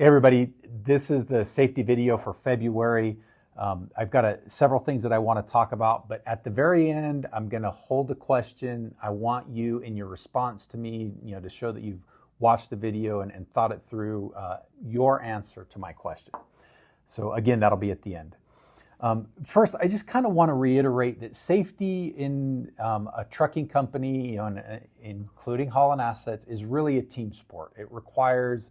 Hey everybody, this is the safety video for February. I've got several things that I want to talk about, but at the very end, I'm going to hold a question. I want you in your response to me, to show that you've watched the video and thought it through, your answer to my question. So again, that'll be at the end. First, I just kind of want to reiterate that safety in a trucking company, including hauling assets, is really a team sport. It requires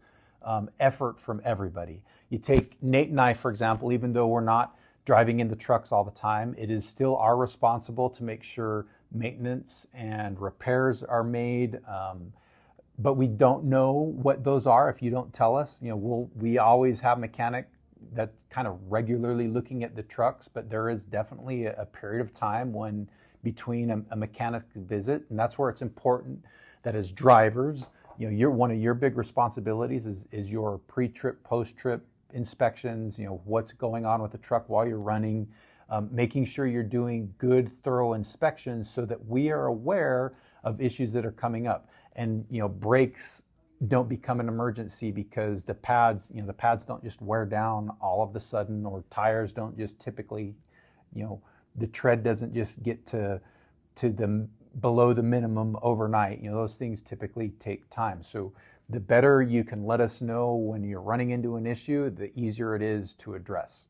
effort from everybody. You take Nate and I, for example, even though we're not driving in the trucks all the time, it is still our responsible to make sure maintenance and repairs are made. But we don't know what those are if you don't tell us. We always have a mechanic that's kind of regularly looking at the trucks, but there is definitely a period of time when between a mechanic visit, and that's where it's important that as drivers, one of your big responsibilities is your pre-trip, post-trip inspections, what's going on with the truck while you're running, making sure you're doing good, thorough inspections so that we are aware of issues that are coming up. And, brakes don't become an emergency because the pads don't just wear down all of a sudden, or tires don't just typically, the tread doesn't just get to the below the minimum overnight. Those things typically take time. So the better you can let us know when you're running into an issue, the easier it is to address.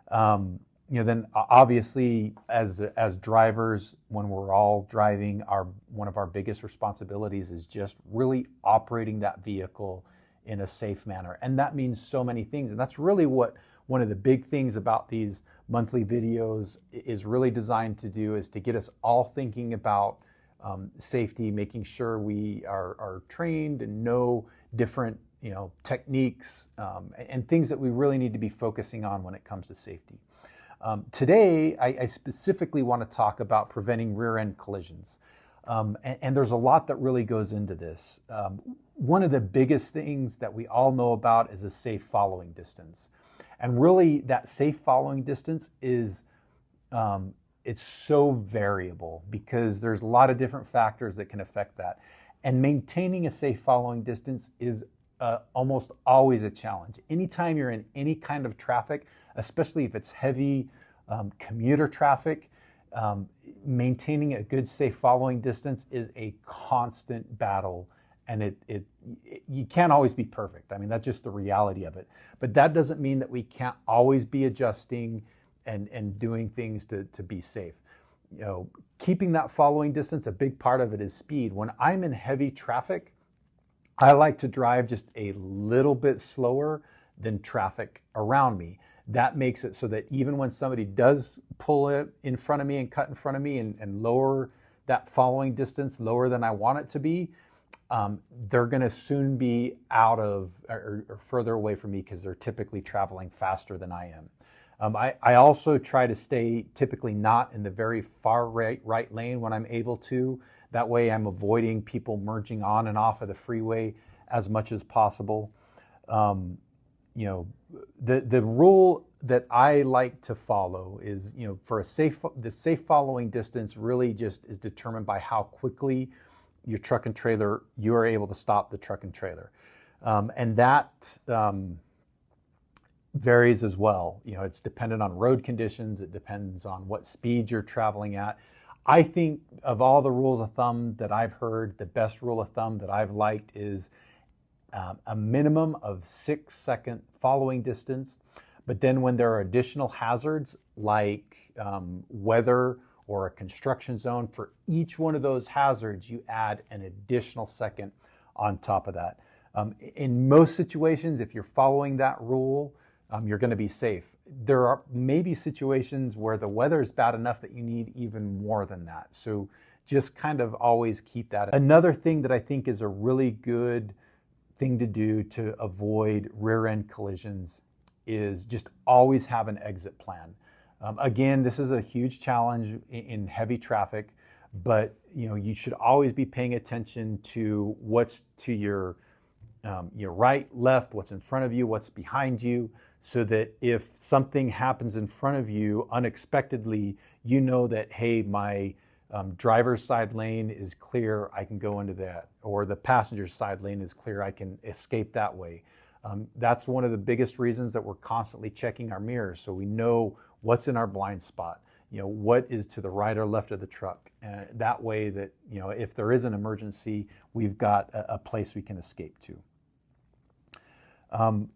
Then obviously as drivers, when we're all driving, one of our biggest responsibilities is just really operating that vehicle in a safe manner. And that means so many things. And that's really what one of the big things about these monthly videos is really designed to do, is to get us all thinking about safety, making sure we are trained and know different techniques and things that we really need to be focusing on when it comes to safety. Today, I specifically want to talk about preventing rear-end collisions. And there's a lot that really goes into this. One of the biggest things that we all know about is a safe following distance. And really, that safe following distance is, it's so variable because there's a lot of different factors that can affect that. And maintaining a safe following distance is almost always a challenge. Anytime you're in any kind of traffic, especially if it's heavy commuter traffic, maintaining a good safe following distance is a constant battle. And you can't always be perfect. I mean, that's just the reality of it. But that doesn't mean that we can't always be adjusting and doing things to be safe. Keeping that following distance, a big part of it is speed. When I'm in heavy traffic, I like to drive just a little bit slower than traffic around me. That makes it so that even when somebody does pull it in front of me and cut in front of me and lower that following distance lower than I want it to be, they're going to soon be out of or further away from me because they're typically traveling faster than I am. I also try to stay typically not in the very far right lane when I'm able to. That way I'm avoiding people merging on and off of the freeway as much as possible. The rule that I like to follow is, for the safe following distance really just is determined by how quickly your truck and trailer, you are able to stop the truck and trailer. And that varies as well. It's dependent on road conditions. It depends on what speed you're traveling at. I think of all the rules of thumb that I've heard, the best rule of thumb that I've liked is a minimum of 6-second following distance. But then when there are additional hazards like weather or a construction zone, for each one of those hazards, you add an additional second on top of that. In most situations, if you're following that rule, you're going to be safe. There are maybe situations where the weather is bad enough that you need even more than that. So just kind of always keep that. Another thing that I think is a really good thing to do to avoid rear-end collisions is just always have an exit plan. Again, this is a huge challenge in heavy traffic, but you should always be paying attention to what's to your right, left, what's in front of you, what's behind you, so that if something happens in front of you unexpectedly, you know that, hey, my driver's side lane is clear, I can go into that, or the passenger's side lane is clear, I can escape that way. That's one of the biggest reasons that we're constantly checking our mirrors so we know what's in our blind spot, what is to the right or left of the truck. That way that, if there is an emergency, we've got a place we can escape to.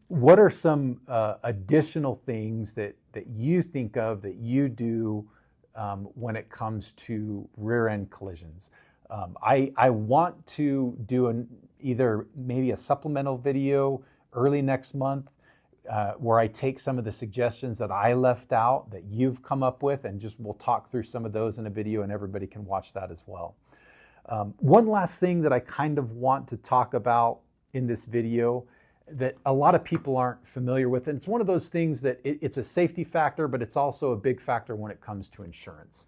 What are some additional things that you think of that you do when it comes to rear end collisions? I want to do either maybe a supplemental video early next month where I take some of the suggestions that I left out that you've come up with, and we'll talk through some of those in a video and everybody can watch that as well. One last thing that I kind of want to talk about in this video that a lot of people aren't familiar with, and it's one of those things that it's a safety factor, but it's also a big factor when it comes to insurance.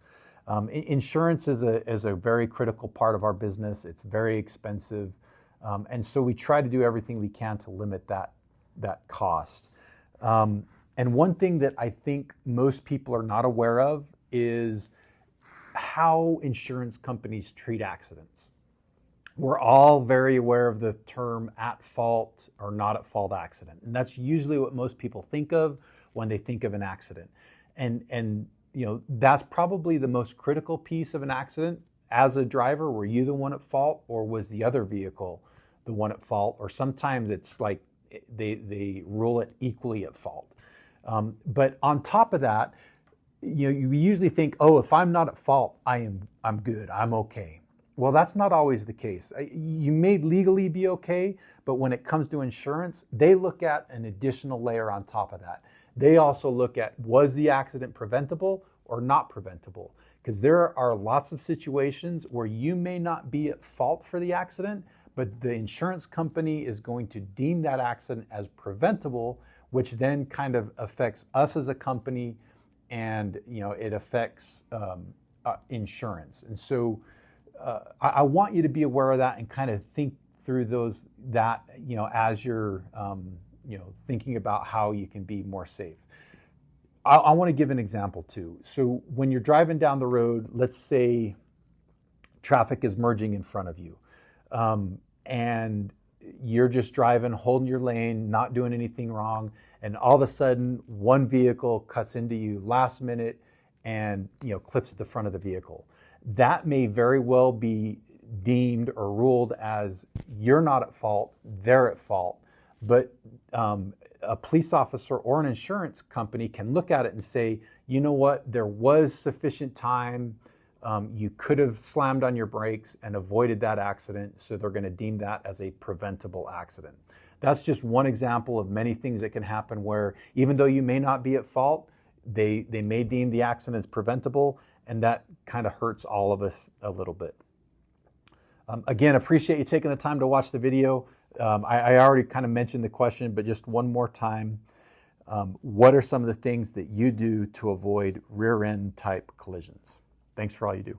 Insurance is a very critical part of our business. It's very expensive, and so we try to do everything we can to limit that cost. And one thing that I think most people are not aware of is how insurance companies treat accidents. We're all very aware of the term at fault or not at fault accident. And that's usually what most people think of when they think of an accident. And that's probably the most critical piece of an accident. As a driver, were you the one at fault, or was the other vehicle the one at fault? Or sometimes it's like they rule it equally at fault. But on top of that, you usually think, oh, if I'm not at fault, I'm good, I'm okay. Well, that's not always the case. You may legally be okay, but when it comes to insurance, they look at an additional layer on top of that. They also look at, was the accident preventable or not preventable? Because there are lots of situations where you may not be at fault for the accident, but the insurance company is going to deem that accident as preventable, which then kind of affects us as a company, and it affects insurance. And so I want you to be aware of that and kind of think through that as you're thinking about how you can be more safe. I want to give an example too. So when you're driving down the road, let's say traffic is merging in front of you, and you're just driving, holding your lane, not doing anything wrong, and all of a sudden one vehicle cuts into you last minute and clips the front of the vehicle. That may very well be deemed or ruled as you're not at fault, they're at fault. But a police officer or an insurance company can look at it and say, you know what, there was sufficient time. You could have slammed on your brakes and avoided that accident, so they're going to deem that as a preventable accident. That's just one example of many things that can happen where even though you may not be at fault, they may deem the accident as preventable, and that kind of hurts all of us a little bit. Again, appreciate you taking the time to watch the video. I already kind of mentioned the question, but just one more time. What are some of the things that you do to avoid rear end type collisions? Thanks for all you do.